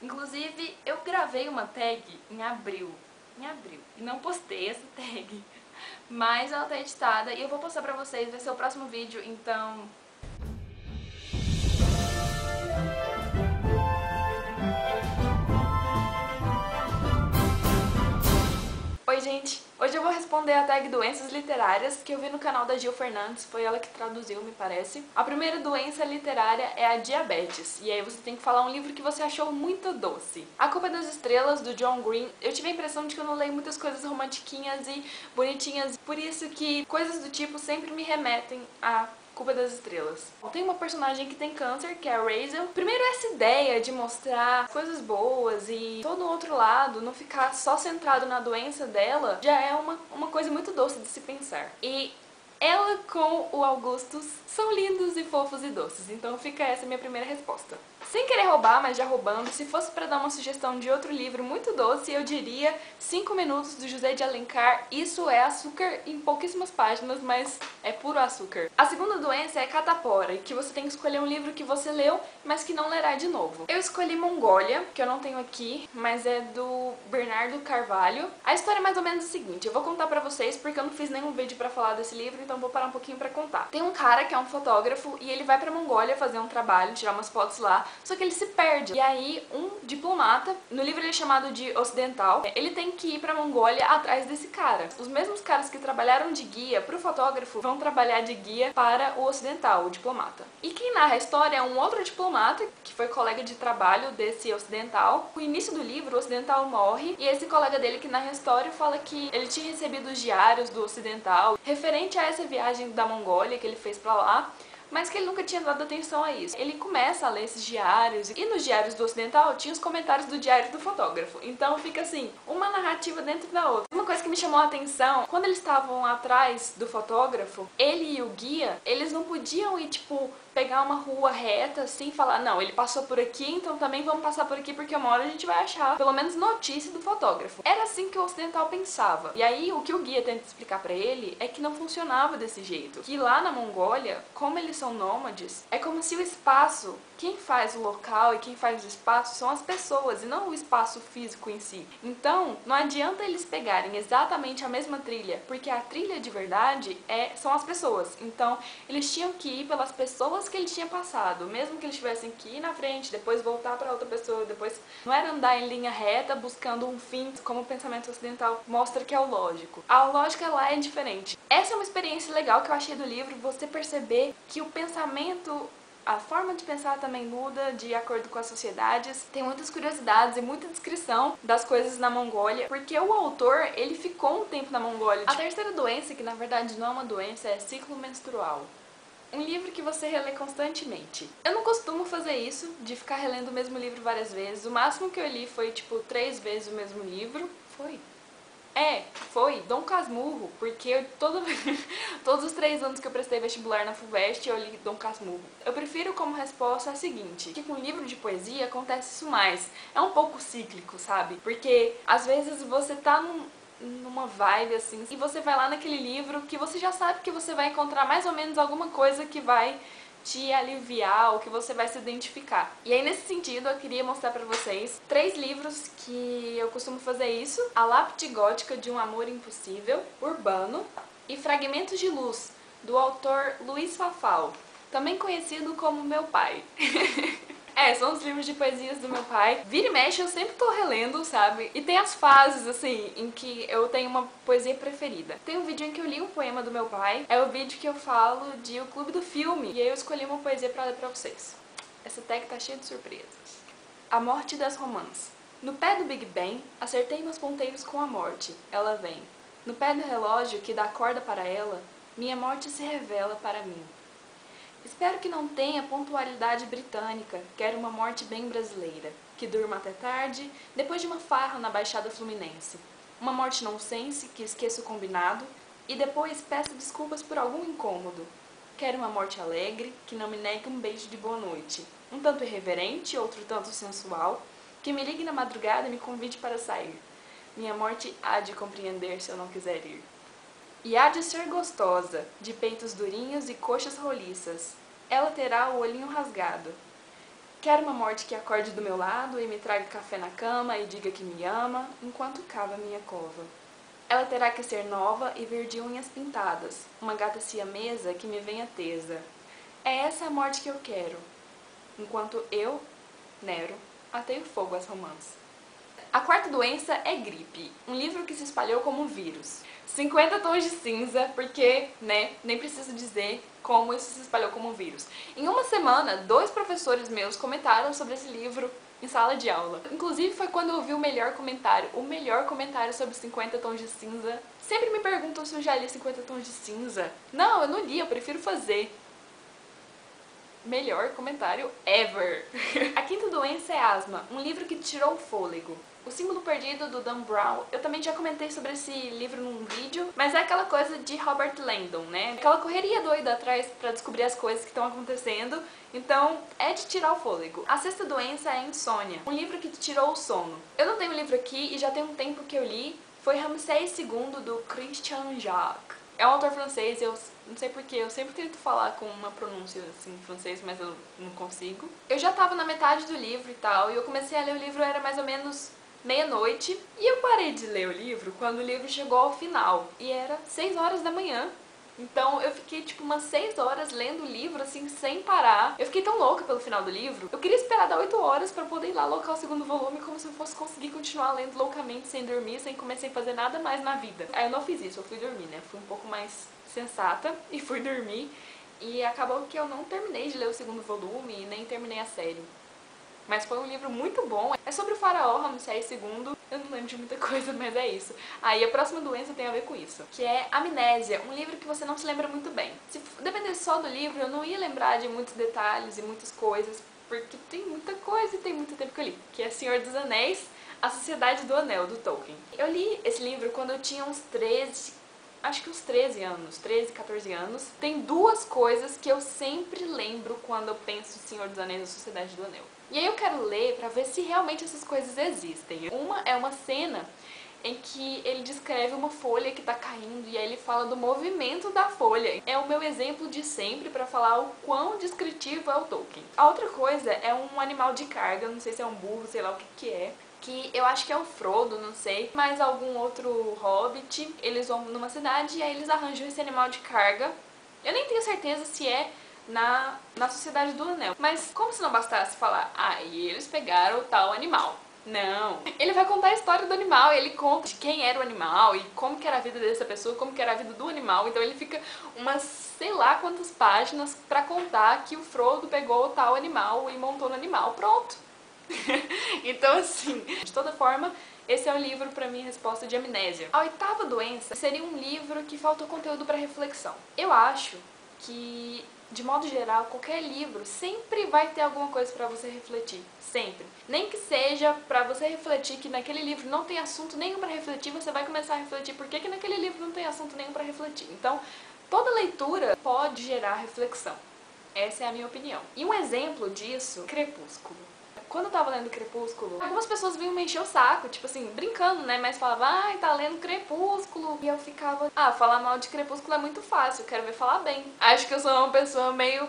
Inclusive, eu gravei uma tag em abril, e não postei essa tag, mas ela tá editada e eu vou postar pra vocês, vai ser o próximo vídeo, então... Oi gente, hoje eu vou responder a tag doenças literárias que eu vi no canal da Gil Fernandes, foi ela que traduziu, me parece. A primeira doença literária é a diabetes, e aí você tem que falar um livro que você achou muito doce. A Culpa das Estrelas, do John Green, eu tive a impressão de que eu não leio muitas coisas romantiquinhas e bonitinhas, por isso que coisas do tipo sempre me remetem a Culpa das Estrelas. Tem uma personagem que tem câncer, que é a Razel. Primeiro, essa ideia de mostrar coisas boas e todo o outro lado, não ficar só centrado na doença dela, já é uma coisa muito doce de se pensar. E ela com o Augustus são lindos e fofos e doces, então fica essa minha primeira resposta. Sem querer roubar, mas já roubando, se fosse para dar uma sugestão de outro livro muito doce, eu diria 5 Minutos, do José de Alencar. Isso é açúcar em pouquíssimas páginas, mas é puro açúcar. A segunda doença é catapora, que você tem que escolher um livro que você leu, mas que não lerá de novo. Eu escolhi Mongólia, que eu não tenho aqui, mas é do Bernardo Carvalho. A história é mais ou menos a seguinte, eu vou contar pra vocês porque eu não fiz nenhum vídeo pra falar desse livro, então vou parar um pouquinho pra contar. Tem um cara que é um fotógrafo e ele vai pra Mongólia fazer um trabalho, tirar umas fotos lá, só que ele se perde. E aí um diplomata, no livro ele é chamado de ocidental, ele tem que ir pra Mongólia atrás desse cara. Os mesmos caras que trabalharam de guia pro fotógrafo vão trabalhar de guia para o ocidental, o diplomata. E quem narra a história é um outro diplomata, que foi colega de trabalho desse ocidental. No início do livro, o ocidental morre e esse colega dele que narra a história fala que ele tinha recebido os diários do ocidental referente a essa viagem da Mongólia que ele fez pra lá, mas que ele nunca tinha dado atenção a isso. Ele começa a ler esses diários, e nos diários do ocidental tinha os comentários do diário do fotógrafo. Então fica assim, uma narrativa dentro da outra. Uma coisa que me chamou a atenção, quando eles estavam atrás do fotógrafo, ele e o guia, eles não podiam ir, tipo, pegar uma rua reta assim e falar, não, ele passou por aqui, então também vamos passar por aqui porque uma hora a gente vai achar pelo menos notícia do fotógrafo. Era assim que o ocidental pensava. E aí o que o guia tenta explicar pra ele é que não funcionava desse jeito. Que lá na Mongólia, como eles são nômades, é como se o espaço, quem faz o local e quem faz o espaço são as pessoas e não o espaço físico em si. Então, não adianta eles pegarem exatamente a mesma trilha, porque a trilha de verdade são as pessoas. Então, eles tinham que ir pelas pessoas que ele tinha passado, mesmo que eles tivessem que ir na frente, depois voltar para outra pessoa, depois não era andar em linha reta buscando um fim, como o pensamento ocidental mostra que é o lógico. A lógica lá é diferente. Essa é uma experiência legal que eu achei do livro, você perceber que o pensamento, a forma de pensar também muda de acordo com as sociedades. Tem muitas curiosidades e muita descrição das coisas na Mongólia, porque o autor, ele ficou um tempo na Mongólia. A terceira doença, que na verdade não é uma doença, é ciclo menstrual. Um livro que você relê constantemente. Eu não costumo fazer isso, de ficar relendo o mesmo livro várias vezes. O máximo que eu li foi, tipo, 3 vezes o mesmo livro. Foi Dom Casmurro, porque todos os 3 anos que eu prestei vestibular na FUVEST eu li Dom Casmurro. Eu prefiro como resposta a seguinte, que com livro de poesia acontece isso mais. É um pouco cíclico, sabe? Porque às vezes você tá numa vibe assim, e você vai lá naquele livro que você já sabe que você vai encontrar mais ou menos alguma coisa que vai te aliviar ou que você vai se identificar. E aí nesse sentido eu queria mostrar pra vocês 3 livros que eu costumo fazer isso: A Lápide Gótica de um Amor Impossível, Urbano, e Fragmentos de Luz, do autor Luiz Fafal, também conhecido como Meu Pai. São os livros de poesias do meu pai. Vira e mexe eu sempre tô relendo, sabe? E tem as fases, assim, em que eu tenho uma poesia preferida. Tem um vídeo em que eu li um poema do meu pai, é o vídeo que eu falo de O Clube do Filme, e aí eu escolhi uma poesia pra ler pra vocês. Essa tag tá cheia de surpresas. A Morte das Romãs. No pé do Big Ben, acertei meus ponteiros com a morte. Ela vem. No pé do relógio que dá corda para ela, minha morte se revela para mim. Espero que não tenha pontualidade britânica, quero uma morte bem brasileira, que durma até tarde, depois de uma farra na Baixada Fluminense. Uma morte nonsense, que esqueça o combinado, e depois peça desculpas por algum incômodo. Quero uma morte alegre, que não me negue um beijo de boa noite, um tanto irreverente, outro tanto sensual, que me ligue na madrugada e me convide para sair. Minha morte há de compreender se eu não quiser ir. E há de ser gostosa, de peitos durinhos e coxas roliças. Ela terá o olhinho rasgado. Quero uma morte que acorde do meu lado e me traga café na cama e diga que me ama, enquanto cava minha cova. Ela terá que ser nova e vir de unhas pintadas, uma gata siamesa que me venha tesa. É essa a morte que eu quero, enquanto eu, Nero, ateio fogo às romãs. A quarta doença é gripe, um livro que se espalhou como um vírus. 50 tons de cinza, porque, né, nem preciso dizer como isso se espalhou como um vírus. Em uma semana, 2 professores meus comentaram sobre esse livro em sala de aula. Inclusive foi quando eu vi o melhor comentário sobre 50 tons de cinza. Sempre me perguntam se eu já li 50 tons de cinza. Não, eu não li, eu prefiro fazer. Melhor comentário ever! A quinta doença é asma, um livro que tirou o fôlego. O Símbolo Perdido, do Dan Brown, eu também já comentei sobre esse livro num vídeo, mas é aquela coisa de Robert Langdon, né? Aquela correria doida atrás pra descobrir as coisas que estão acontecendo, então é de tirar o fôlego. A sexta doença é insônia, um livro que te tirou o sono. Eu não tenho o livro aqui e já tem um tempo que eu li, foi Ramsés II, do Christian Jacques. É um autor francês, eu não sei porquê, eu sempre tento falar com uma pronúncia assim, francês, mas eu não consigo. Eu já tava na metade do livro e tal, e eu comecei a ler o livro, era mais ou menos meia-noite, e eu parei de ler o livro quando o livro chegou ao final, e era 6 horas da manhã. Então eu fiquei tipo umas 6 horas lendo o livro assim, sem parar. Eu fiquei tão louca pelo final do livro. Eu queria esperar dar 8 horas pra poder ir lá alocar o segundo volume, como se eu fosse conseguir continuar lendo loucamente, sem dormir, sem comer, sem fazer nada mais na vida. Aí eu não fiz isso, eu fui dormir, né? Fui um pouco mais sensata e fui dormir. E acabou que eu não terminei de ler o segundo volume e nem terminei a série. Mas foi um livro muito bom. É sobre o faraó Ramsés II. Eu não lembro de muita coisa, mas é isso. Aí a próxima doença tem a ver com isso, que é Amnésia, um livro que você não se lembra muito bem. Se dependesse só do livro, eu não ia lembrar de muitos detalhes e muitas coisas, porque tem muita coisa e tem muito tempo que eu li, que é Senhor dos Anéis, A Sociedade do Anel, do Tolkien. Eu li esse livro quando eu tinha uns 13 anos, 13, 14 anos. Tem 2 coisas que eu sempre lembro quando eu penso em Senhor dos Anéis e A Sociedade do Anel. E aí eu quero ler pra ver se realmente essas coisas existem. Uma é uma cena em que ele descreve uma folha que tá caindo e aí ele fala do movimento da folha. É o meu exemplo de sempre pra falar o quão descritivo é o Tolkien. A outra coisa é um animal de carga, não sei se é um burro, sei lá o que é, que eu acho que é o Frodo, não sei, mas algum outro hobbit. Eles vão numa cidade e aí eles arranjam esse animal de carga. Eu nem tenho certeza se é na Sociedade do Anel. Mas como se não bastasse falar, e eles pegaram tal animal. Não. Ele vai contar a história do animal, ele conta de quem era o animal e como que era a vida dessa pessoa, como que era a vida do animal. Então ele fica umas sei lá quantas páginas pra contar que o Frodo pegou tal animal e montou no animal. Pronto. Então assim, de toda forma, esse é o livro pra minha resposta de Amnésia. A oitava doença seria um livro que faltou conteúdo pra reflexão. Eu acho que, de modo geral, qualquer livro sempre vai ter alguma coisa pra você refletir. Sempre. Nem que seja pra você refletir que naquele livro não tem assunto nenhum pra refletir, você vai começar a refletir por que naquele livro não tem assunto nenhum pra refletir. Então, toda leitura pode gerar reflexão. Essa é a minha opinião. E um exemplo disso, Crepúsculo. Quando eu tava lendo Crepúsculo, algumas pessoas vinham me encher o saco, tipo assim, brincando, né? Mas falava, tá lendo Crepúsculo. E eu ficava, falar mal de Crepúsculo é muito fácil, eu quero ver falar bem. Acho que eu sou uma pessoa meio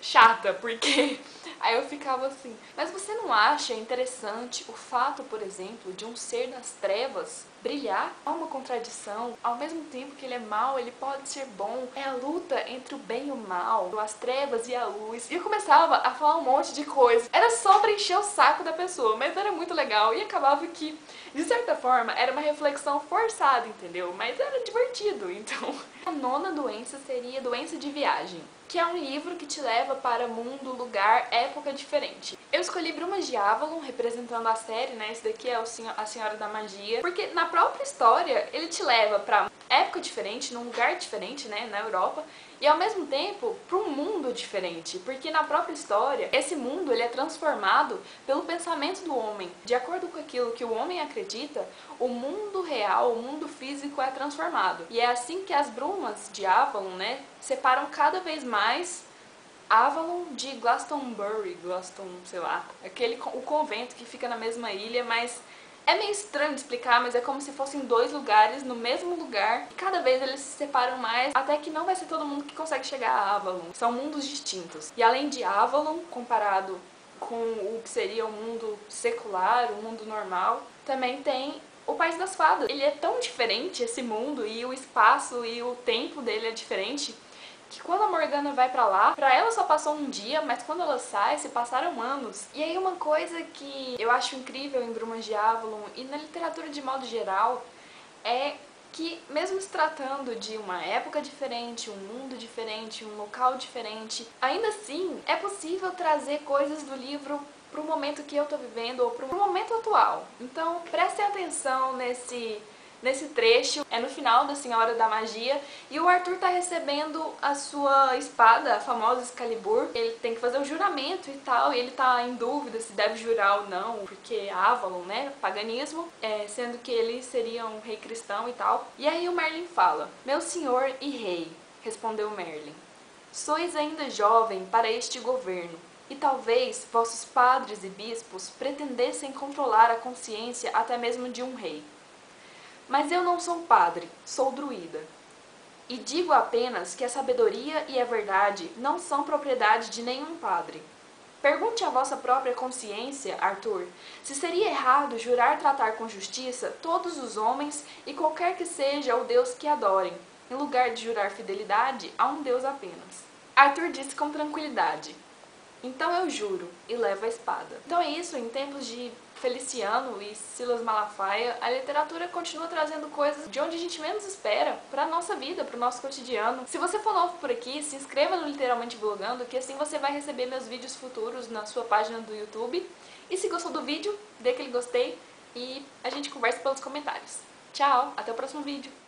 chata, porque aí eu ficava assim, mas você não acha interessante o fato, por exemplo, de um ser das trevas brilhar? Há uma contradição, ao mesmo tempo que ele é mau, ele pode ser bom. É a luta entre o bem e o mal, as trevas e a luz. E eu começava a falar um monte de coisa. Era só pra encher o saco da pessoa, mas era muito legal e acabava que, de certa forma, era uma reflexão forçada, entendeu? Mas era divertido, então. A nona doença seria doença de viagem, que é um livro que te leva para mundo, lugar, época diferente. Eu escolhi Brumas de Avalon, representando a série, né? Esse daqui é a Senhora da Magia, porque na própria história ele te leva para época diferente, num lugar diferente, né? Na Europa, e ao mesmo tempo para um mundo diferente, porque na própria história esse mundo ele é transformado pelo pensamento do homem. De acordo com aquilo que o homem acredita, o mundo real, o mundo físico é transformado. E é assim que as Brumas de Avalon, né, separam cada vez mais Avalon de Glastonbury, sei lá, o convento que fica na mesma ilha, mas É meio estranho de explicar, mas é como se fossem dois lugares no mesmo lugar e cada vez eles se separam mais, até que não vai ser todo mundo que consegue chegar a Avalon. São mundos distintos. E além de Avalon, comparado com o que seria o mundo secular, o mundo normal, também tem o País das Fadas. Ele é tão diferente, esse mundo, e o espaço e o tempo dele é diferente, que quando a Morgana vai pra ela só passou um dia, mas quando ela sai, se passaram anos. E aí uma coisa que eu acho incrível em Brumas de Avalon e na literatura de modo geral é que, mesmo se tratando de uma época diferente, um mundo diferente, um local diferente, ainda assim é possível trazer coisas do livro pro momento que eu tô vivendo ou pro momento atual. Então prestem atenção nesse trecho, é no final da Senhora da Magia, e o Arthur tá recebendo a sua espada, a famosa Excalibur. Ele tem que fazer o juramento e tal, e ele tá em dúvida se deve jurar ou não, porque Avalon, né, paganismo, sendo que ele seria um rei cristão e tal. E aí o Merlin fala: "Meu senhor e rei", respondeu Merlin, "sois ainda jovem para este governo, e talvez vossos padres e bispos pretendessem controlar a consciência até mesmo de um rei. Mas eu não sou padre, sou druida. E digo apenas que a sabedoria e a verdade não são propriedade de nenhum padre. Pergunte à vossa própria consciência, Arthur, se seria errado jurar tratar com justiça todos os homens e qualquer que seja o Deus que adorem, em lugar de jurar fidelidade a um Deus apenas." Arthur disse com tranquilidade: "Então eu juro", e leva a espada. Então é isso, em tempos de Feliciano e Silas Malafaia, a literatura continua trazendo coisas de onde a gente menos espera pra nossa vida, pro nosso cotidiano. Se você for novo por aqui, se inscreva no Literalmente Vlogando, que assim você vai receber meus vídeos futuros na sua página do YouTube. E se gostou do vídeo, dê aquele gostei e a gente conversa pelos comentários. Tchau, até o próximo vídeo!